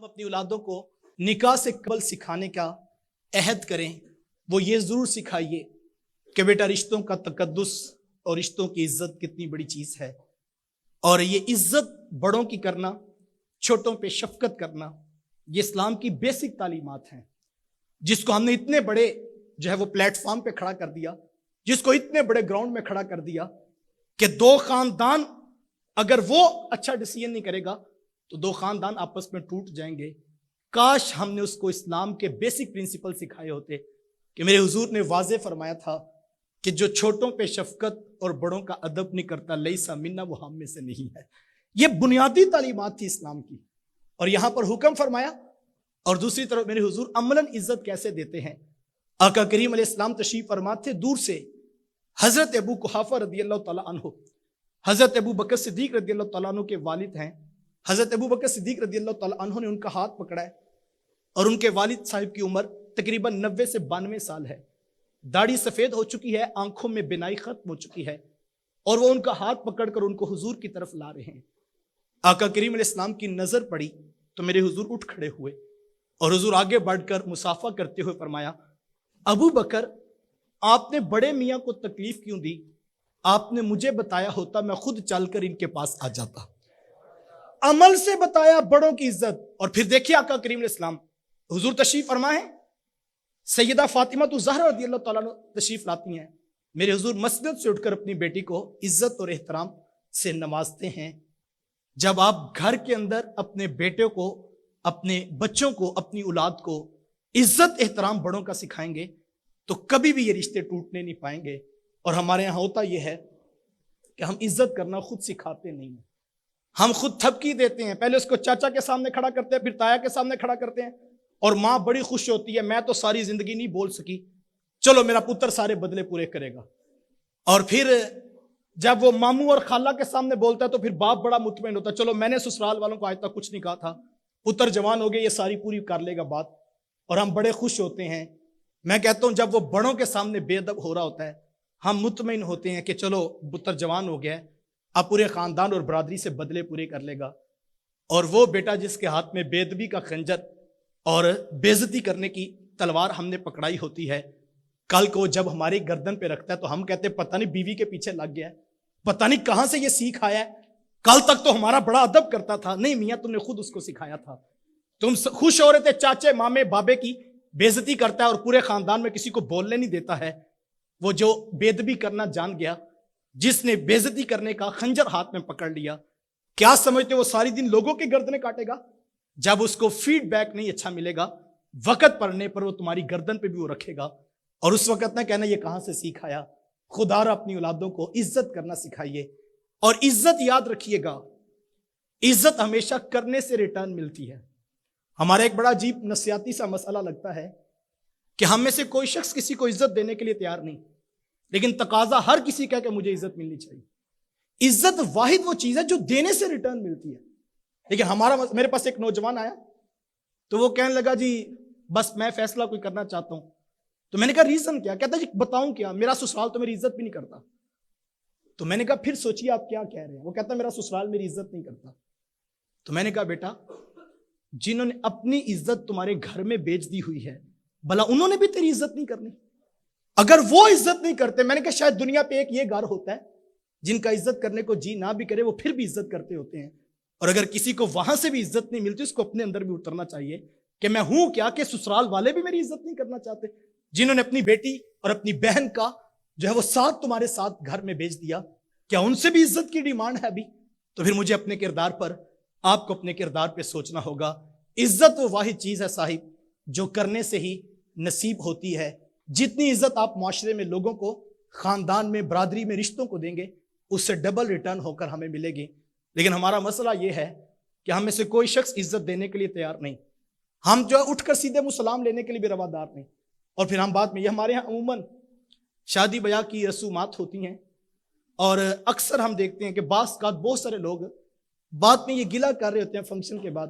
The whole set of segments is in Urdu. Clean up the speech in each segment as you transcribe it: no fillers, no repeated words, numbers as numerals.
ہم اپنی اولادوں کو نکاح سے قبل سکھانے کا عہد کریں، وہ یہ ضرور سکھائیے کہ بیٹا رشتوں کا تقدس اور رشتوں کی عزت کتنی بڑی چیز ہے، اور یہ عزت بڑوں کی کرنا، چھوٹوں پہ شفقت کرنا، یہ اسلام کی بیسک تعلیمات ہیں، جس کو ہم نے اتنے بڑے جو ہے وہ پلیٹ فارم پہ کھڑا کر دیا، جس کو اتنے بڑے گراؤنڈ میں کھڑا کر دیا کہ دو خاندان اگر وہ اچھا ڈیسیژن نہیں کرے گا تو دو خاندان آپس میں ٹوٹ جائیں گے۔ کاش ہم نے اس کو اسلام کے بیسک پرنسپل سکھائے ہوتے کہ میرے حضور نے واضح فرمایا تھا کہ جو چھوٹوں پہ شفقت اور بڑوں کا ادب نہیں کرتا لیسا منا، وہ ہم میں سے نہیں ہے۔ یہ بنیادی تعلیمات تھی اسلام کی، اور یہاں پر حکم فرمایا، اور دوسری طرف میرے حضور عملاً عزت کیسے دیتے ہیں۔ آقا کریم علیہ السلام تشریف فرما تھے، دور سے حضرت ابو قحافہ رضی اللہ تعالیٰ عنہ، حضرت ابو بکر صدیق رضی اللہ تعالیٰ عنہ کے والد ہیں۔ حضرت ابو بکر صدیق رضی اللہ تعالیٰ عنہ نے ان کا ہاتھ پکڑا ہے، اور ان کے والد صاحب کی عمر تقریباً 90 سے 92 سال ہے، داڑھی سفید ہو چکی ہے، آنکھوں میں بینائی ختم ہو چکی ہے، اور وہ ان کا ہاتھ پکڑ کر ان کو حضور کی طرف لا رہے ہیں۔ آقا کریم علیہ السلام کی نظر پڑی تو میرے حضور اٹھ کھڑے ہوئے، اور حضور آگے بڑھ کر مصافحہ کرتے ہوئے فرمایا، ابو بکر، آپ نے بڑے میاں کو تکلیف کیوں دی؟ آپ نے مجھے بتایا ہوتا، میں خود چل کر ان کے پاس آ جاتا۔ عمل سے بتایا بڑوں کی عزت۔ اور پھر دیکھیے آقا کریم علیہ السلام حضور تشریف فرما ہے، سیدہ فاطمہ الزہرا رضی اللہ تعالیٰ عنہ تشریف لاتی ہیں، میرے حضور مسجد سے اٹھ کر اپنی بیٹی کو عزت اور احترام سے نوازتے ہیں۔ جب آپ گھر کے اندر اپنے بیٹے کو، اپنے بچوں کو، اپنی اولاد کو عزت احترام بڑوں کا سکھائیں گے تو کبھی بھی یہ رشتے ٹوٹنے نہیں پائیں گے۔ اور ہمارے یہاں ہوتا یہ ہے کہ ہم عزت کرنا خود سکھاتے نہیں ہیں، ہم خود تھپکی دیتے ہیں، پہلے اس کو چاچا کے سامنے کھڑا کرتے ہیں، پھر تایا کے سامنے کھڑا کرتے ہیں، اور ماں بڑی خوش ہوتی ہے، میں تو ساری زندگی نہیں بول سکی، چلو میرا پتر سارے بدلے پورے کرے گا۔ اور پھر جب وہ ماموں اور خالہ کے سامنے بولتا ہے تو پھر باپ بڑا مطمئن ہوتا ہے، چلو میں نے سسرال والوں کو آج تک کچھ نہیں کہا تھا، پتر جوان ہو گئے، یہ ساری پوری کر لے گا بات، اور ہم بڑے خوش ہوتے ہیں۔ میں کہتا ہوں جب وہ بڑوں کے سامنے بے ادب ہو رہا ہوتا ہے، ہم مطمئن ہوتے ہیں کہ چلو پتر جوان ہو گیا ہے، اب پورے خاندان اور برادری سے بدلے پورے کر لے گا۔ اور وہ بیٹا جس کے ہاتھ میں بے ادبی کا خنجر اور بے عزتی کرنے کی تلوار ہم نے پکڑائی ہوتی ہے، کل کو جب ہماری گردن پہ رکھتا ہے تو ہم کہتے ہیں پتہ نہیں بیوی کے پیچھے لگ گیا ہے، پتہ نہیں کہاں سے یہ سیکھ آیا ہے، کل تک تو ہمارا بڑا ادب کرتا تھا۔ نہیں میاں، تم نے خود اس کو سکھایا تھا، تم خوش ہو رہے تھے چاچے مامے بابے کی بے عزتی کرتا ہے اور پورے خاندان میں کسی کو بولنے نہیں دیتا ہے۔ وہ جو بے ادبی کرنا جان گیا، جس نے بے عزتی کرنے کا خنجر ہاتھ میں پکڑ لیا، کیا سمجھتے وہ ساری دن لوگوں کی گردنیں کاٹے گا؟ جب اس کو فیڈ بیک نہیں اچھا ملے گا وقت پڑنے پر، وہ تمہاری گردن پہ بھی وہ رکھے گا، اور اس وقت نہ کہنا یہ کہاں سے سیکھ آیا۔ خدا را اپنی اولادوں کو عزت کرنا سکھائیے، اور عزت یاد رکھیے گا، عزت ہمیشہ کرنے سے ریٹرن ملتی ہے۔ ہمارا ایک بڑا عجیب نفسیاتی سا مسئلہ لگتا ہے کہ ہم میں سے کوئی شخص کسی کو عزت دینے کے لیے تیار نہیں، لیکن تقاضا ہر کسی کا کہ مجھے عزت ملنی چاہیے۔ عزت واحد وہ چیز ہے جو دینے سے ریٹرن ملتی ہے۔ لیکن میرے پاس ایک نوجوان آیا تو وہ کہنے لگا جی بس میں فیصلہ کوئی کرنا چاہتا ہوں، تو میں نے کہا ریزن کیا؟ کہتا جی بتاؤں کیا، میرا سسرال تو میری عزت بھی نہیں کرتا۔ تو میں نے کہا پھر سوچیے آپ کیا کہہ رہے ہیں۔ وہ کہتا میرا سسرال میری عزت نہیں کرتا۔ تو میں نے کہا بیٹا، جنہوں نے اپنی عزت تمہارے گھر میں بیچ دی ہوئی ہے، بھلا انہوں نے بھی تیری عزت نہیں کرنی؟ اگر وہ عزت نہیں کرتے، میں نے کہا شاید دنیا پہ ایک یہ گھر ہوتا ہے جن کا عزت کرنے کو جی نہ بھی کرے وہ پھر بھی عزت کرتے ہوتے ہیں، اور اگر کسی کو وہاں سے بھی عزت نہیں ملتی، اس کو اپنے اندر بھی اترنا چاہیے کہ میں ہوں کیا کہ سسرال والے بھی میری عزت نہیں کرنا چاہتے۔ جنہوں نے اپنی بیٹی اور اپنی بہن کا جو ہے وہ ساتھ تمہارے ساتھ گھر میں بیچ دیا، کیا ان سے بھی عزت کی ڈیمانڈ ہے ابھی؟ تو پھر مجھے اپنے کردار پر، آپ کو اپنے کردار پہ سوچنا ہوگا۔ عزت وہ واحد چیز ہے صاحب جو کرنے سے ہی نصیب ہوتی ہے۔ جتنی عزت آپ معاشرے میں لوگوں کو، خاندان میں، برادری میں، رشتوں کو دیں گے، اس سے ڈبل ریٹرن ہو کر ہمیں ملے گی۔ لیکن ہمارا مسئلہ یہ ہے کہ ہم میں سے کوئی شخص عزت دینے کے لیے تیار نہیں، ہم جو اٹھ کر سیدھے منہ سلام لینے کے لیے بھی روادار نہیں۔ اور پھر ہم بعد میں، یہ ہمارے یہاں عموماً شادی بیاہ کی رسومات ہوتی ہیں، اور اکثر ہم دیکھتے ہیں کہ بعض کا بہت سارے لوگ بعد میں یہ گلہ کر رہے ہوتے ہیں فنکشن کے بعد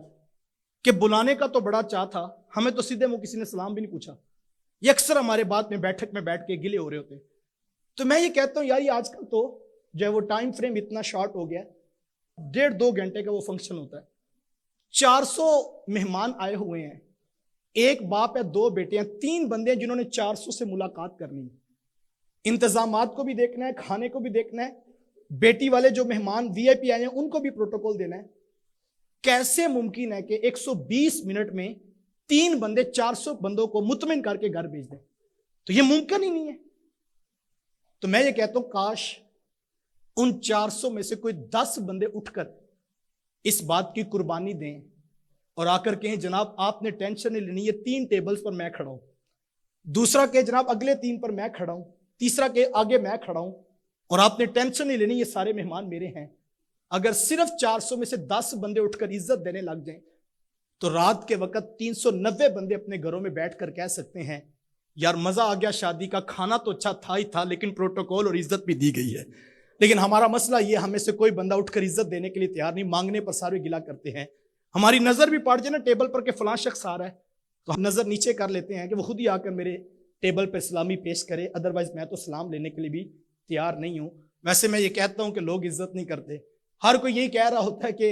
کہ بلانے کا تو بڑا چاہ تھا، ہمیں تو سیدھے منہ کسی نے سلام بھی نہیں پوچھا۔ یہ اکثر ہمارے بعد میں بیٹھک میں بیٹھ کے گلے ہو رہے ہوتے ہیں۔ تو میں یہ کہتا ہوں یار یہ آج کل تو جو ہے وہ ٹائم فریم اتنا شارٹ ہو گیا ہے، 1.5-2 گھنٹے کا وہ فنکشن ہوتا ہے، 400 مہمان آئے ہوئے ہیں، ایک باپ ہے، 2 بیٹے ہیں، 3 بندے ہیں جنہوں نے 400 سے ملاقات کرنی ہے، انتظامات کو بھی دیکھنا ہے، کھانے کو بھی دیکھنا ہے، بیٹی والے جو مہمان وی آئی پی آئے ہیں ان کو بھی پروٹوکول دینا ہے۔ کیسے ممکن ہے کہ 120 منٹ میں 3 بندے 400 بندوں کو مطمئن کر کے گھر بھیج دیں؟ تو یہ ممکن ہی نہیں ہے۔ تو میں یہ کہتا ہوں کاش ان 400 میں سے کوئی 10 بندے اٹھ کر اس بات کی قربانی دیں اور آ کر کہیں جناب آپ نے ٹینشن نہیں لینی، یہ 3 ٹیبلز پر میں کھڑا ہوں، دوسرا کہ جناب اگلے 3 پر میں کھڑا ہوں، تیسرا کہ آگے میں کھڑا ہوں، اور آپ نے ٹینشن نہیں لینی، یہ سارے مہمان میرے ہیں۔ اگر صرف 400 میں سے 10 بندے اٹھ کر عزت دینے لگ جائیں تو رات کے وقت 390 بندے اپنے گھروں میں بیٹھ کر کہہ سکتے ہیں یار مزہ آ گیا، شادی کا کھانا تو اچھا تھا ہی تھا لیکن پروٹوکول اور عزت بھی دی گئی ہے۔ لیکن ہمارا مسئلہ یہ، ہمیں سے کوئی بندہ اٹھ کر عزت دینے کے لیے تیار نہیں، مانگنے پر سارے گلا کرتے ہیں۔ ہماری نظر بھی پڑ جائے نا ٹیبل پر کہ فلاں شخص آ رہا ہے تو ہم نظر نیچے کر لیتے ہیں کہ وہ خود ہی آ کر میرے ٹیبل پر سلامی پیش کرے، ادروائز میں تو سلام لینے کے لیے بھی تیار نہیں ہوں۔ ویسے میں یہ کہتا ہوں کہ لوگ عزت نہیں کرتے، ہر کوئی یہی کہہ رہا ہوتا ہے کہ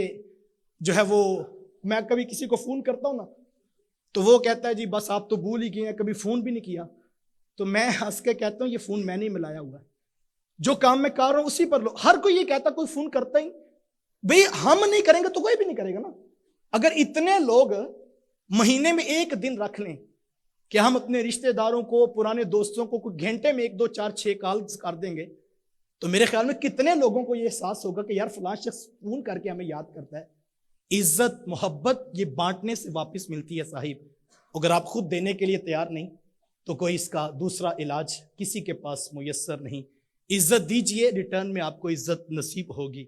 جو ہے وہ، میں کبھی کسی کو فون کرتا ہوں نا تو وہ کہتا ہے جی بس آپ تو بھول ہی گئے ہیں، کبھی فون بھی نہیں کیا۔ تو میں ہنس کے کہتا ہوں یہ فون میں نہیں ملایا ہوا ہے، جو کام میں کر رہا ہوں اسی پر لو۔ ہر کوئی یہ کہتا کوئی فون کرتا ہی بھئی، ہم نہیں کریں گے تو کوئی بھی نہیں کرے گا نا۔ اگر اتنے لوگ مہینے میں 1 دن رکھ لیں کہ ہم اپنے رشتہ داروں کو، پرانے دوستوں کو کوئی گھنٹے میں 1 2 4 6 کالز کر دیں گے تو میرے خیال میں کتنے لوگوں کو یہ احساس ہوگا کہ یار فلاں شخص فون کر کے ہمیں یاد کرتا ہے۔ عزت محبت یہ بانٹنے سے واپس ملتی ہے صاحب، اگر آپ خود دینے کے لیے تیار نہیں تو کوئی اس کا دوسرا علاج کسی کے پاس میسر نہیں۔ عزت دیجئے، ریٹرن میں آپ کو عزت نصیب ہوگی۔